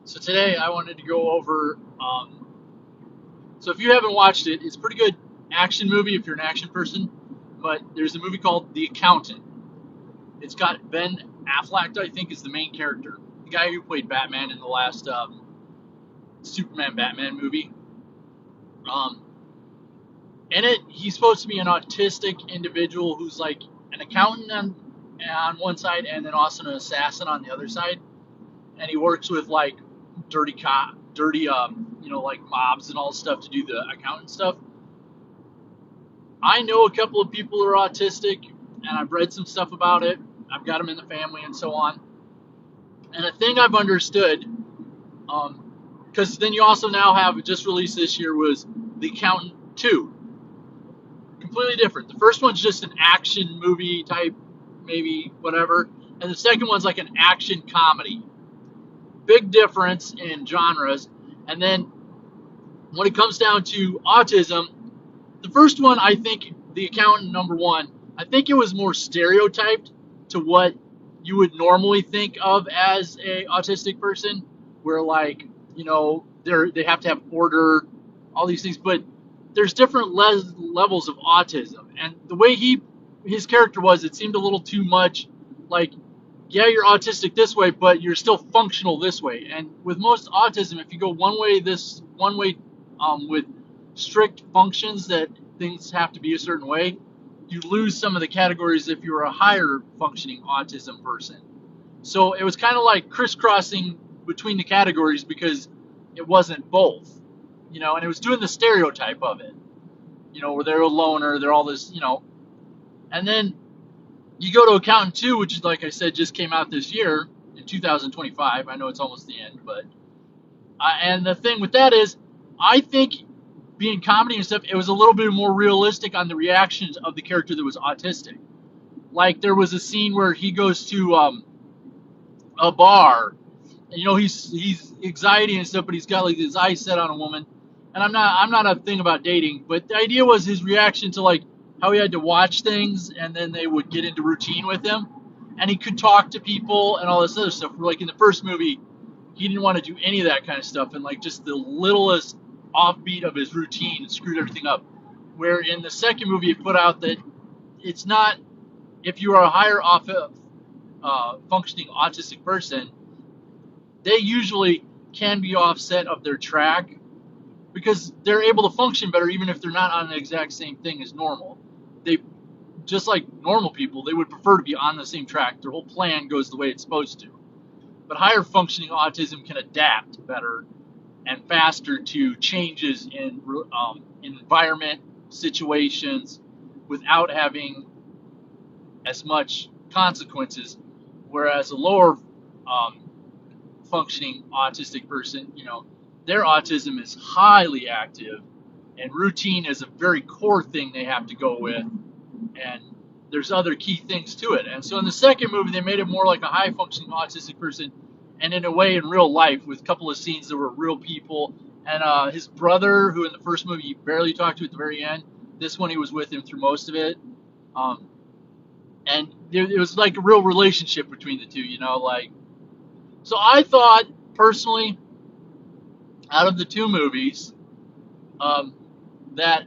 So today I wanted to go over. So if you haven't watched it, it's a pretty good action movie if you're an action person. But there's a movie called The Accountant. It's got Ben Affleck, I think, is the main character, the guy who played Batman in the last Superman Batman movie. Um, in it, he's supposed to be an autistic individual who's like an accountant on one side and then also an assassin on the other side, and he works with like dirty like mobs and all this stuff to do the accountant stuff. I know a couple of people who are autistic, and I've read some stuff about it. I've got them in the family and so on. And a thing I've understood, because then you also now have just released this year was The Accountant 2. Completely different. The first one's just an action movie type, maybe whatever, and the second one's like an action comedy. Big difference in genres. And then when it comes down to autism, the first one, I think, The Accountant #1, I think it was more stereotyped to what you would normally think of as a autistic person, where like, they have to have order, all these things, but there's different levels of autism. And the way his character was, it seemed a little too much like, yeah, you're autistic this way, but you're still functional this way. And with most autism, if you go one way with strict functions that things have to be a certain way, you lose some of the categories if you're a higher functioning autism person. So it was kind of like crisscrossing between the categories because it wasn't both, and it was doing the stereotype of it, where they're a loner, they're all this, and then you go to Accountant 2, which is, like I said, just came out this year in 2025. I know it's almost the end, but and the thing with that is, I think being comedy and stuff, it was a little bit more realistic on the reactions of the character that was autistic. Like there was a scene where he goes to a bar, and, he's anxiety and stuff, but he's got like his eyes set on a woman. And I'm not a thing about dating, but the idea was his reaction to like how he had to watch things, and then they would get into routine with him, and he could talk to people and all this other stuff. Like in the first movie, he didn't want to do any of that kind of stuff, and like just the littlest offbeat of his routine screwed everything up. Where in the second movie, it put out that it's not, if you are a higher functioning autistic person, they usually can be offset of their track because they're able to function better even if they're not on the exact same thing as normal. They, just like normal people, they would prefer to be on the same track. Their whole plan goes the way it's supposed to. But higher functioning autism can adapt better and faster to changes in environment, situations, without having as much consequences. Whereas a lower functioning autistic person, their autism is highly active, and routine is a very core thing they have to go with, and there's other key things to it. And so in the second movie, they made it more like a high functioning autistic person, and in a way in real life, with a couple of scenes that were real people. And his brother, who in the first movie he barely talked to at the very end, this one he was with him through most of it. And it was like a real relationship between the two, like. So I thought, personally, out of the two movies, that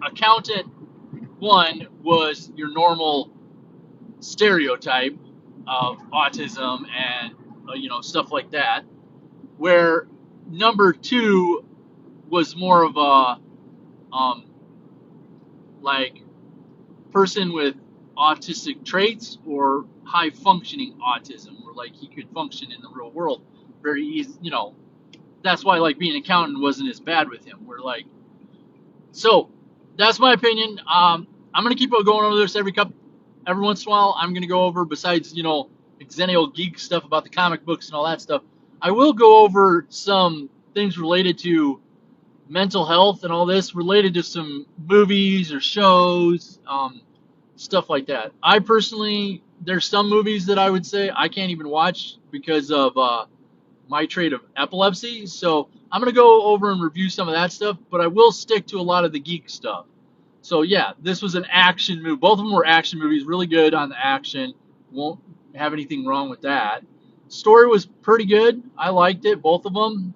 Accountant 1 was your normal stereotype of autism and stuff like that, where #2 was more of a like person with autistic traits or high functioning autism, where like he could function in the real world very easy. That's why like being an accountant wasn't as bad with him. We're like, so that's my opinion. I'm gonna keep going over this every once in a while. I'm gonna go over, besides Xennial geek stuff about the comic books and all that stuff, I will go over some things related to mental health and all this, related to some movies or shows, stuff like that. I personally, there's some movies that I would say I can't even watch because of my trait of epilepsy. So I'm going to go over and review some of that stuff, but I will stick to a lot of the geek stuff. So yeah, this was an action movie. Both of them were action movies, really good on the action. have anything wrong with that. Story was pretty good. I liked it, both of them.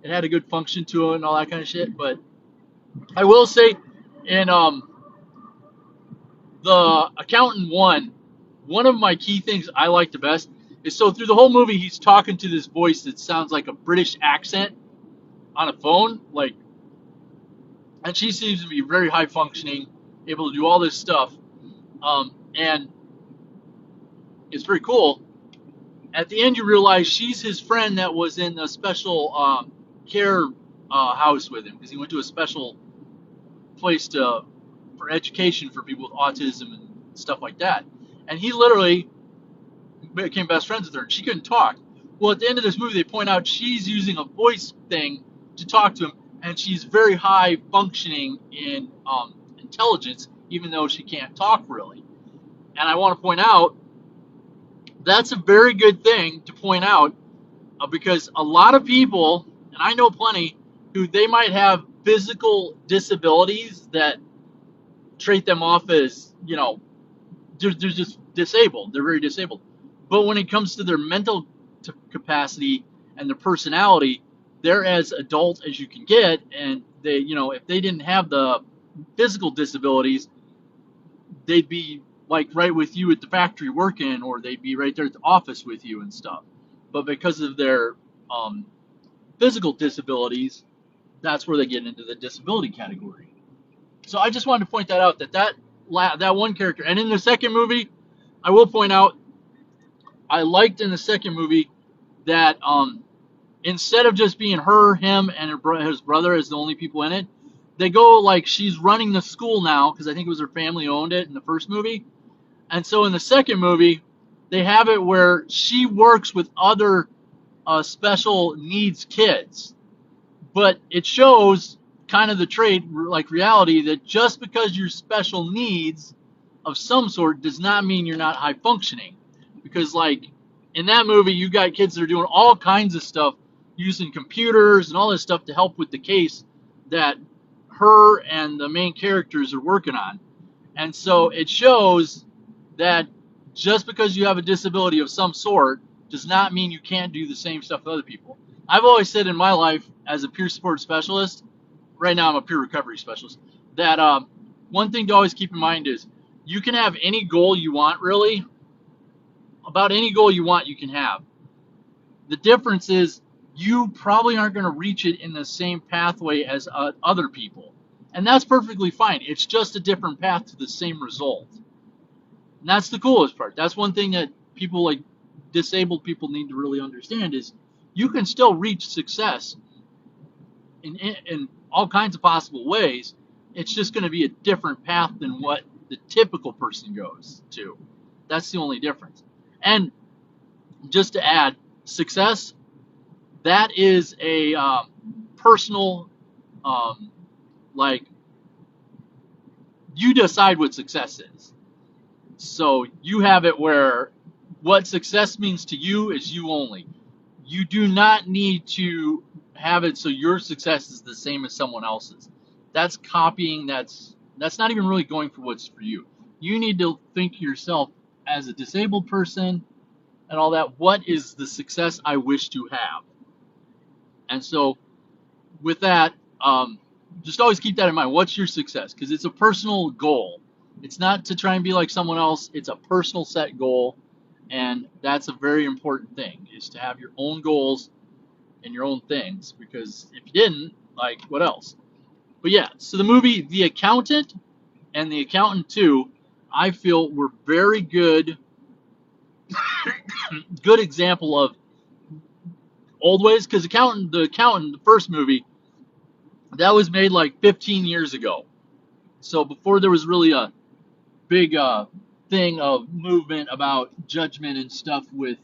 It had a good function to it and all that kind of shit. But I will say, in the Accountant one of my key things I like the best is, so through the whole movie he's talking to this voice that sounds like a British accent on a phone, like, and she seems to be very high functioning, able to do all this stuff, and it's very cool. At the end, you realize she's his friend that was in a special care house with him, because he went to a special place for education for people with autism and stuff like that. And he literally became best friends with her, and she couldn't talk. Well, at the end of this movie, they point out she's using a voice thing to talk to him, and she's very high functioning in intelligence, even though she can't talk really. And I want to point out that's a very good thing to point out, because a lot of people, and I know plenty, who they might have physical disabilities that trait them off as, they're just disabled. They're very disabled. But when it comes to their mental capacity and their personality, they're as adult as you can get. And they, if they didn't have the physical disabilities, they'd be like right with you at the factory working, or they'd be right there at the office with you and stuff. But because of their physical disabilities, that's where they get into the disability category. So I just wanted to point that out, that one character. And in the second movie, I will point out, I liked in the second movie that instead of just being her, him, and his brother as the only people in it, they go like she's running the school now, because I think it was her family owned it in the first movie. And so in the second movie, they have it where she works with other special needs kids. But it shows kind of the trait, like reality, that just because you're special needs of some sort does not mean you're not high functioning. Because like in that movie, you got kids that are doing all kinds of stuff using computers and all this stuff to help with the case that her and the main characters are working on. And so it shows that just because you have a disability of some sort does not mean you can't do the same stuff with other people. I've always said in my life as a peer support specialist, right now I'm a peer recovery specialist, that one thing to always keep in mind is you can have any goal you want, really. About any goal you want, you can have. The difference is you probably aren't going to reach it in the same pathway as other people. And that's perfectly fine. It's just a different path to the same result. And that's the coolest part. That's one thing that people, like disabled people, need to really understand is you can still reach success in all kinds of possible ways. It's just going to be a different path than what the typical person goes to. That's the only difference. And just to add, success, that is a personal, like, you decide what success is. So you have it where what success means to you is you only. You do not need to have it so your success is the same as someone else's. That's copying. That's not even really going for what's for you. You need to think yourself as a disabled person and all that. What is the success I wish to have? And so with that, just always keep that in mind. What's your success? Because it's a personal goal. It's not to try and be like someone else. It's a personal set goal. And that's a very important thing, is to have your own goals and your own things. Because if you didn't, like, what else? But yeah, so the movie The Accountant and The Accountant 2, I feel were very good, good example of old ways. Because The Accountant, the first movie, that was made like 15 years ago. So before there was really a big thing of movement about judgment and stuff with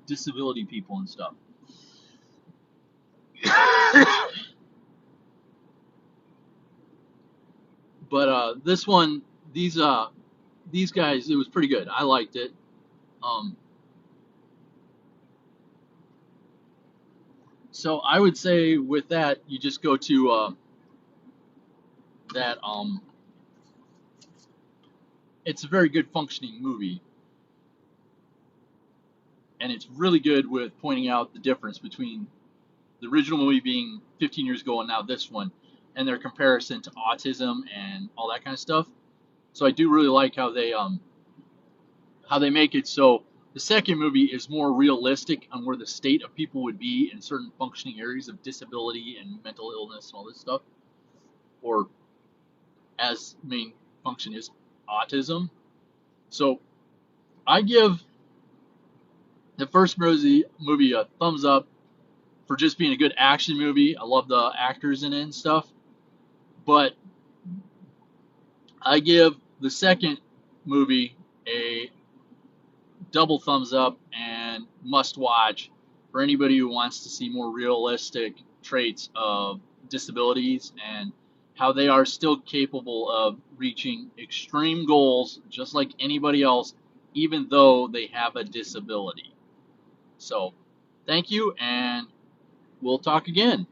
disability people and stuff. But this one, these guys, it was pretty good. I liked it. So I would say with that, you just go to that. It's a very good functioning movie. and it's really good with pointing out the difference between the original movie being 15 years ago and now this one, and their comparison to autism and all that kind of stuff. So I do really like how they make it so the second movie is more realistic on where the state of people would be in certain functioning areas of disability and mental illness and all this stuff, or as main function is autism. So I give the first movie a thumbs up for just being a good action movie. I love the actors in it and stuff. But I give the second movie a double thumbs up and must watch for anybody who wants to see more realistic traits of disabilities and how they are still capable of reaching extreme goals just like anybody else, even though they have a disability. So, thank you, and we'll talk again.